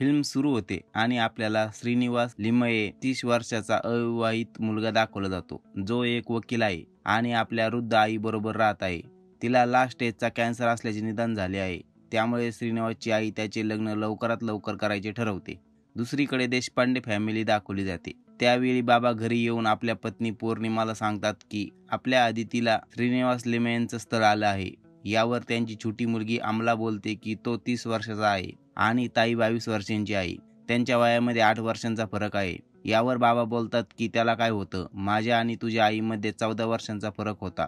Film सुरू होते आणि आपल्याला श्रीनिवास लिमये 30 वर्षाचा अविवाहित मुलगा दाखवला जातो, जो एक वकील आहे आणि आपल्या वृद्ध आईबरोबर राहत आहे. तिला लास्ट स्टेजचा कॅन्सर असल्याचे निदान झाले आहे. त्यामुळे श्रीनिवासची आई त्याचे लग्न लवकरात लवकर करायचे ठरवते. दुसरीकडे देशपांडे फॅमिली दाखवली जाते. त्यावेळी बाबा घरी येऊन आपल्या पत्नी पौर्णिमाला सांगतात की आपल्या आदितीला श्रीनिवास लिमयेंचं स्थळ आलं आहे. यावर त्यांची छोटी मुलगी अमला बोलते की तो 30 वर्षाचा आहे आणि ताई 22 वर्षांची आहे. त्यांच्या वयामध्ये 8 वर्षांचा फरक आहे. यावर बाबा बोलतात की त्याला काय होतं, माझ्या आणि तुझ्या आईमध्ये 14 वर्षांचा फरक होता.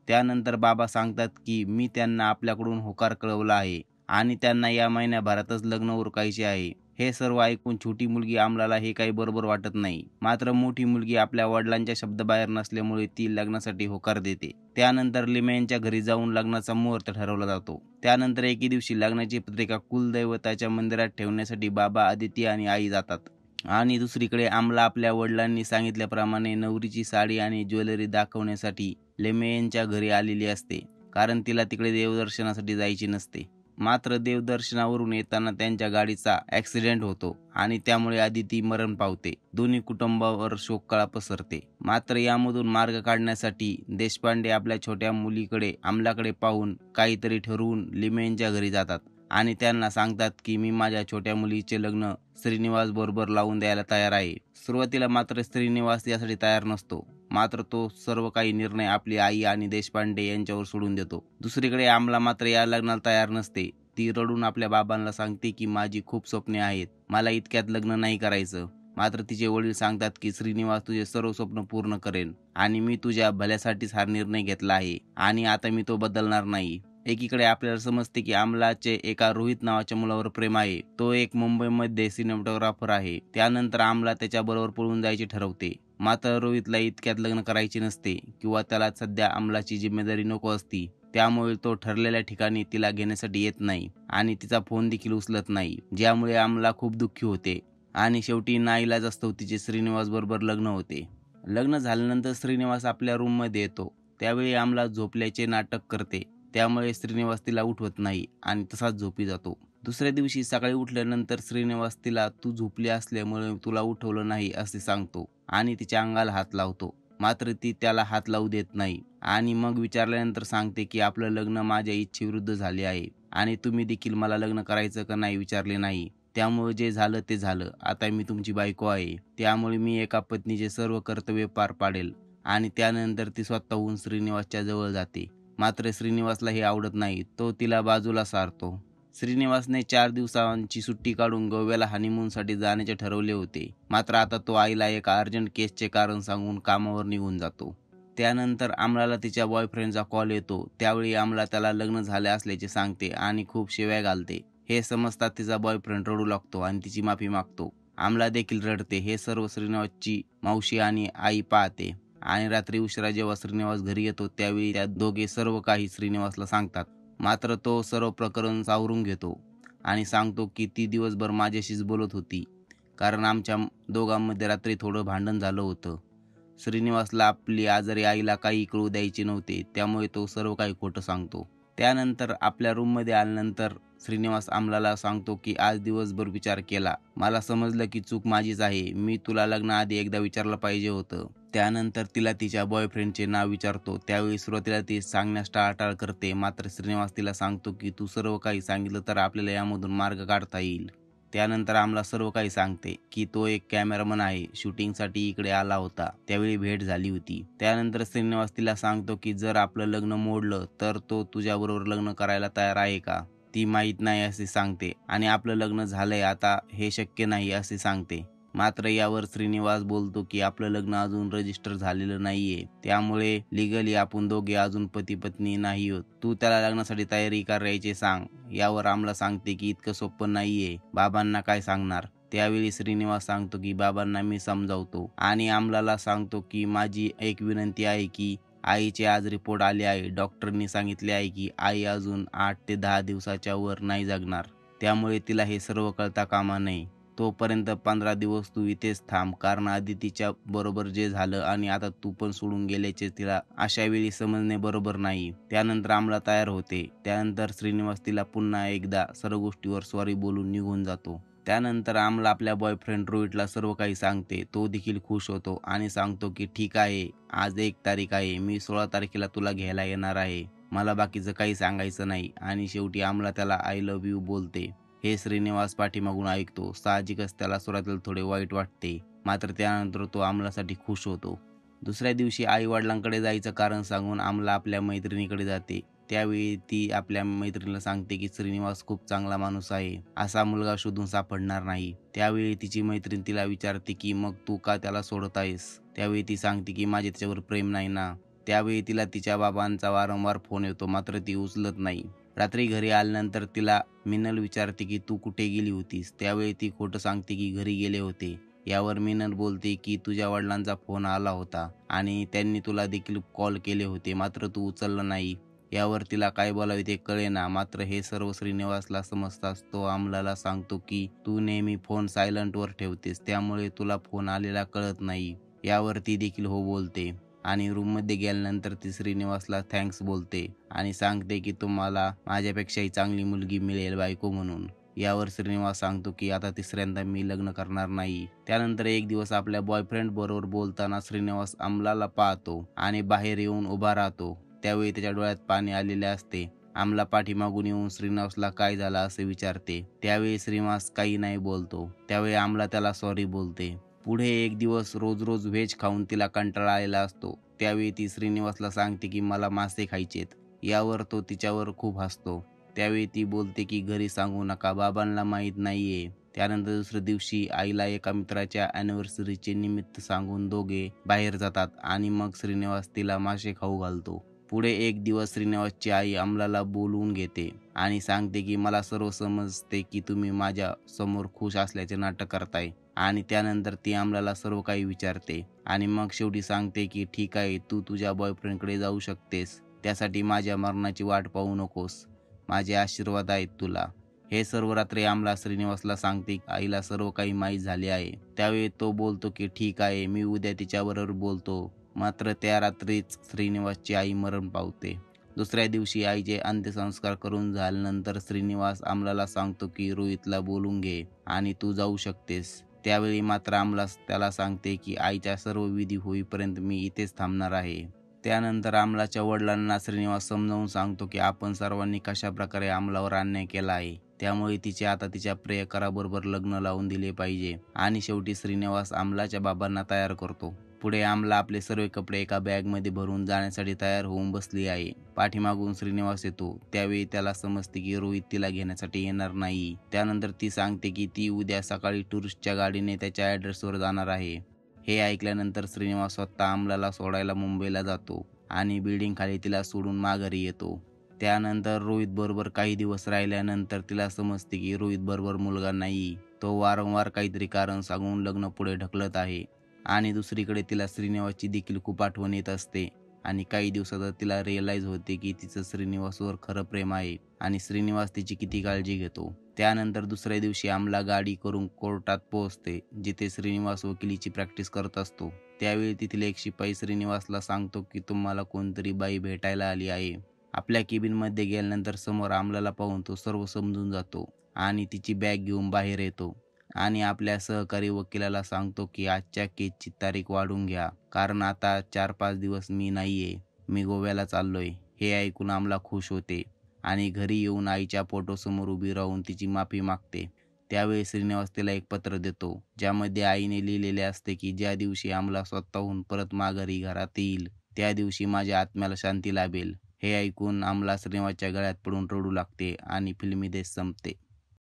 त्यानंतर बाबा सांगतात की मी त्यांना आपल्याकडून होकार कळवला आहे आणि त्यांना या महिन्याभरातच लग्न उरकायचे आहे. हे सर्व ऐकून छोटी मुलगी अमलाला हे काही बरोबर वाटत नाही. मात्र मोठी मुलगी आपल्या वडिलांच्या शब्दाबाहेर नसल्यामुळे ती लग्नासाठी होकार देते. त्यानंतर लिमयेंच्या घरी जाऊन लग्नाचा मुहूर्त ठरवला जातो. त्यानंतर एके दिवशी लग्नाची पत्रिका कुलदैवताच्या मंदिरात ठेवण्यासाठी बाबा, आदिती आणि आई जातात. आणि दुसरीकडे अमला आपल्या वडिलांनी सांगितल्याप्रमाणे नवरीची साडी आणि ज्वेलरी दाखवण्यासाठी लिमयेंच्या घरी आलेली असते, कारण तिला तिकडे देवदर्शनासाठी जायची नसते. मात्र देवदर्शनावरून येताना त्यांच्या गाडीचा ॲक्सिडेंट होतो आणि त्यामुळे आदिती मरण पावते. दोन्ही कुटुंबावर शोककळा पसरते. मात्र यामधून मार्ग काढण्यासाठी देशपांडे आपल्या छोट्या मुलीकडे अमलाकडे पाहून काहीतरी ठरवून लिमयेंच्या घरी जातात आणि त्यांना सांगतात की मी माझ्या छोट्या मुलीचे लग्न श्रीनिवास बरोबर लावून द्यायला तयार आहे. सुरुवातीला मात्र श्रीनिवास यासाठी तयार नसतो. मात्र तो सर्व काही निर्णय आपली आई आणि देशपांडे यांच्यावर सोडून देतो. दुसरीकडे अमला मात्र या लग्नाला तयार नसते. ती रडून आपल्या बाबांना सांगते की माझी खूप स्वप्ने आहेत, मला इतक्यात लग्न नाही करायचं. मात्र तिचे वडील सांगतात की श्रीनिवास तुझे सर्व स्वप्न पूर्ण करेन आणि मी तुझ्या भल्यासाठीच हा निर्णय घेतला आहे आणि आता मी तो बदलणार नाही. एकीकडे आपल्याला समजते की अमलाचे एका रोहित नावाच्या मुलावर प्रेम आहे. तो एक मुंबईमध्ये सिनेमॅटोग्राफर आहे. त्यानंतर अमला त्याच्याबरोबर पळून जायचे ठरवते. मात्र रोहितला इतक्यात लग्न करायचे नसते किंवा त्याला सध्या अमलाची जिम्मेदारी नको असती. त्यामुळे तो ठरलेल्या ठिकाणी तिला घेण्यासाठी येत नाही आणि तिचा फोन देखील उचलत नाही, ज्यामुळे अमला खूप दुःखी होते आणि शेवटी नाईलाजास्तव तिचे श्रीनिवास बरोबर लग्न होते. लग्न झाल्यानंतर श्रीनिवास आपल्या रूममध्ये येतो. त्यावेळी अमला झोपल्याचे नाटक करते. त्यामुळे श्रीनिवास तिला उठवत नाही आणि तसाच झोपी जातो. दुसऱ्या दिवशी सकाळी उठल्यानंतर श्रीनिवास तिला तू झोपली असल्यामुळे तुला उठवलं नाही असे सांगतो आणि तिच्या अंगाला हात लावतो. मात्र ती त्याला हात लावू देत नाही आणि मग विचारल्यानंतर सांगते की आपलं लग्न माझ्या इच्छेविरुद्ध झाले आहे आणि तुम्ही देखील मला लग्न करायचं का नाही विचारले नाही. त्यामुळे जे झालं ते झालं. आता मी तुमची बायको आहे. त्यामुळे मी एका पत्नीचे सर्व कर्तव्य पार पाडेल. आणि त्यानंतर ती स्वतःहून श्रीनिवासच्या जवळ जाते. मात्र श्रीनिवासला हे आवडत नाही. तो तिला बाजूला सारतो. श्रीनिवासने 4 दिवसांची सुट्टी काढून गोव्याला हनीमूनसाठी जाण्याचे ठरवले होते. मात्र आता तो आईला एका अर्जंट केसचे कारण सांगून कामावर निघून जातो. त्यानंतर अमलाला तिच्या बॉयफ्रेंडचा कॉल येतो. त्यावेळी अमला त्याला लग्न झाले असल्याचे सांगते आणि खूप शिव्या घालते. हे समजतात तिचा बॉयफ्रेंड रडू लागतो आणि तिची माफी मागतो. अमला देखील रडते. हे सर्व श्रीनिवासची मावशी आणि आई पाहते आणि रात्री उशिरा जेव्हा श्रीनिवास घरी येतो त्यावेळी त्या दोघे सर्व काही श्रीनिवासला सांगतात. मात्र तो सर्व प्रकरण सावरून घेतो आणि सांगतो की ती दिवसभर माझ्याशीच बोलत होती, कारण आमच्या दोघांमध्ये रात्री थोडं भांडण झालं होतं. श्रीनिवासला आपली आजारी आईला काही कळू द्यायचे नव्हते, त्यामुळे तो सर्व काही खोटं सांगतो. त्यानंतर आपल्या रूममध्ये आल्यानंतर श्रीनिवास अमलाला सांगतो की आज दिवसभर विचार केला. मला समजलं की चूक माझीच आहे. मी तुला लग्नाआधी एकदा विचारलं पाहिजे होतं. त्यानंतर तिला तिच्या बॉयफ्रेंडचे नाव विचारतो. त्यावेळी सुरुवातीला ती सांगण्यास टाळाटाळ करते. मात्र श्रीनिवास तिला सांगतो की तू सर्व काही सांगितलं तर आपल्याला यामधून मार्ग काढता येईल. त्यानंतर आम्हाला सर्व काही सांगते की तो एक कॅमेरामन आहे. शूटिंगसाठी इकडे आला होता. त्यावेळी भेट झाली होती. त्यानंतर श्रीनिवास तिला सांगतो की जर आपलं लग्न मोडलं तर तो तुझ्याबरोबर लग्न करायला तयार आहे का? ती माहीत नाही असे सांगते आणि आपलं लग्न झालंय आता हे शक्य नाही असे सांगते. मात्र यावर श्रीनिवास बोलतो की आपलं लग्न अजून रजिस्टर झालेलं नाहीये, त्यामुळे लिगली आपण दोघे अजून पती पत्नी नाही आहोत. तू त्याला लग्नासाठी तयारी करायचे सांग. यावर आम्हाला सांगते की इतकं सोपं नाहीये. बाबांना काय सांगणार? त्यावेळी श्रीनिवास सांगतो की बाबांना मी समजावतो आणि अमलाला सांगतो की माझी एक विनंती आहे की आईचे आज रिपोर्ट आले आहे. डॉक्टरनी सांगितले आहे की आई अजून 8 ते 10 दिवसाच्या वर नाही जगणार. त्यामुळे तिला हे सर्व कळता कामा नये. तोपर्यंत 15 दिवस तू इथेच थांब, कारण आदितीच्या बरोबर जे झालं आणि आता तू पण सोडून गेल्याचे तिला अशा वेळी समजणे बरोबर नाही. त्यानंतर अमला तयार होते. त्यानंतर श्रीनिवास तिला पुन्हा एकदा सर्व गोष्टीवर सॉरी बोलून निघून जातो. त्यानंतर अमला आपल्या बॉयफ्रेंड रोहितला सर्व काही सांगते. तो देखील खुश होतो आणि सांगतो की ठीक आहे, आज 1 तारीख आहे, मी 16 तारखेला तुला घ्यायला येणार आहे. मला बाकीचं काही सांगायचं नाही. आणि शेवटी अमला त्याला आय लव्ह यू बोलते. हे श्रीनिवास पाठीमागून ऐकतो. साहजिकच त्याला सुरुवातीला थोडे वाईट वाटते, मात्र त्यानंतर तो अमलासाठी खुश होतो. दुसऱ्या दिवशी आई वडिलांकडे जायचं कारण सांगून अमला आपल्या मैत्रिणीकडे जाते. त्यावेळी ती आपल्या मैत्रिणीला सांगते की श्रीनिवास खूप चांगला माणूस आहे, असा मुलगा शोधून सापडणार नाही. त्यावेळी तिची मैत्रीण तिला विचारते की मग तू का त्याला सोडत आहेस? त्यावेळी ती सांगते की माझे त्याच्यावर प्रेम नाही ना. त्यावेळी तिला तिच्या बाबांचा वारंवार फोन येतो, मात्र ती उचलत नाही. रात्री घरी आल्यानंतर तिला मिनल विचारते की तू कुठे गेली होतीस? त्यावेळी ती खोटं सांगते की घरी गेले होते. यावर मिनल बोलते की तुझ्या वडिलांचा फोन आला होता आणि त्यांनी तुला देखील कॉल केले होते, मात्र तू उचललं नाही. यावर तिला काय बोलावे ते कळेना. मात्र हे सर्व श्रीनिवासला समजताच तो अमलाला सांगतो की तू नेहमी फोन सायलंटवर ठेवतेस, त्यामुळे तुला फोन आलेला कळत नाही. यावर ती देखील हो बोलते आणि रूममध्ये गेल्यानंतर ती श्रीनिवासला थँक्स बोलते आणि सांगते की तुम्हाला माझ्यापेक्षाही चांगली मुलगी मिळेल बायको म्हणून. यावर श्रीनिवास सांगतो की आता तिसऱ्यांदा मी लग्न करणार नाही. त्यानंतर एक दिवस आपल्या बॉयफ्रेंड बरोबर बोलताना श्रीनिवास अमलाला पाहतो आणि बाहेर येऊन उभा राहतो. त्यावेळी त्याच्या डोळ्यात पाणी आलेले असते. अमला पाठीमागून येऊन श्रीनिवासला काय झालं असे विचारते. त्यावेळी श्रीनिवास काही नाही बोलतो. त्यावेळी अमला त्याला सॉरी बोलते. पुढे एक दिवस रोज रोज व्हेज खाऊन तिला कंटाळा आलेला असतो. त्यावेळी ती श्रीनिवासला सांगते की मला मासे खायचेत. यावर तो तिच्यावर खूप हसतो. त्यावेळी ती बोलते की घरी सांगू नका, बाबांना माहीत नाहीये. त्यानंतर दुसऱ्या दिवशी आईला एका मित्राच्या अॅनिव्हर्सरीचे निमित्त सांगून दोघे बाहेर जातात आणि मग श्रीनिवास तिला मासे खाऊ घालतो. पुढे एक दिवस श्रीनिवासची आई अमलाला बोलवून घेते आणि सांगते की मला सर्व समजते की तुम्ही माझ्या समोर खुश असल्याचे नाटक करताय. आणि त्यानंतर ती अमलाला सर्व काही विचारते आणि मग शेवटी सांगते की ठीक आहे, तू तुझ्या बॉयफ्रेंडकडे जाऊ शकतेस. त्यासाठी माझ्या मरणाची वाट पाहू नकोस. माझे आशीर्वाद आहेत तुला. हे सर्व रात्री अमला श्रीनिवासला सांगते आईला सर्व काही माहीत झाले आहे. त्यावेळी तो बोलतो की ठीक आहे, मी उद्या तिच्याबरोबर बोलतो. मात्र त्या रात्रीच श्रीनिवासची आई मरण पावते. दुसऱ्या दिवशी आईचे अंत्यसंस्कार करून झाल्यानंतर श्रीनिवास अमलाला सांगतो की रोहितला बोलून घे आणि तू जाऊ शकतेस. त्यावेळी मात्र अमला त्याला सांगते की आईच्या सर्व विधी होईपर्यंत मी इथेच थांबणार आहे. त्यानंतर अमलाच्या वडिलांना श्रीनिवास समजावून सांगतो की आपण सर्वांनी कशा प्रकारे अमलावर अन्याय केला आहे, त्यामुळे तिचे आता तिच्या प्रियकराबरोबर लग्न लावून दिले पाहिजे. आणि शेवटी श्रीनिवास अमलाच्या बाबांना तयार करतो. पुढे अमला आपले सर्व कपडे एका बॅगमध्ये भरून जाण्यासाठी तयार होऊन बसली आहे. पाठीमागून श्रीनिवास येतो. त्यावेळी त्याला समजते की रोहित तिला घेण्यासाठी येणार नाही. त्यानंतर ती सांगते की ती उद्या सकाळी टुरिस्टच्या गाडीने त्याच्या ॲड्रेसवर जाणार आहे. हे ऐकल्यानंतर श्रीनिवास स्वतः अमलाला सोडायला मुंबईला जातो आणि बिल्डिंग खाली तिला सोडून माघारी येतो. त्यानंतर रोहित बरोबर काही दिवस राहिल्यानंतर तिला समजते की रोहित बरोबर मुलगा नाही. तो वारंवार काहीतरी कारण सांगून लग्न पुढे ढकलत आहे. आणि दुसरीकडे तिला श्रीनिवासची देखील खूप आठवण येत असते आणि काही दिवसातच तिला रिअलाइज होते की तिचं श्रीनिवासवर खरं प्रेम आहे आणि श्रीनिवास तिची किती काळजी घेतो. त्यानंतर दुसऱ्या दिवशी अमला गाडी करून कोर्टात पोहोचते, जिथे श्रीनिवास वकिलीची प्रॅक्टिस करत असतो. त्यावेळी तिथील एक शिपाई श्रीनिवासला सांगतो की तुम्हाला कोणतरी बाई भेटायला आली आहे. आपल्या केबिनमध्ये गेल्यानंतर समोर अमलाला पाहून तो सर्व समजून जातो आणि तिची बॅग घेऊन बाहेर येतो आणि आपल्या सहकारी वकिलाला सांगतो की आजच्या केसची तारीख वाढवून घ्या, कारण आता 4-5 दिवस मी नाहीये, मी गोव्याला चाललोय. हे ऐकून अमला खुश होते आणि घरी येऊन आईच्या फोटोसमोर उभी राहून तिची माफी मागते. त्यावेळी श्रीनिवास तिला एक पत्र देतो, ज्यामध्ये आईने लिहिलेले असते की ज्या दिवशी अमला स्वतःहून परत माघारी घरात येईल, त्या दिवशी माझ्या आत्म्याला शांती लाभेल. हे ऐकून अमला श्रीनिवासच्या गळ्यात पडून रडू लागते आणि फिल्मी देश संपते.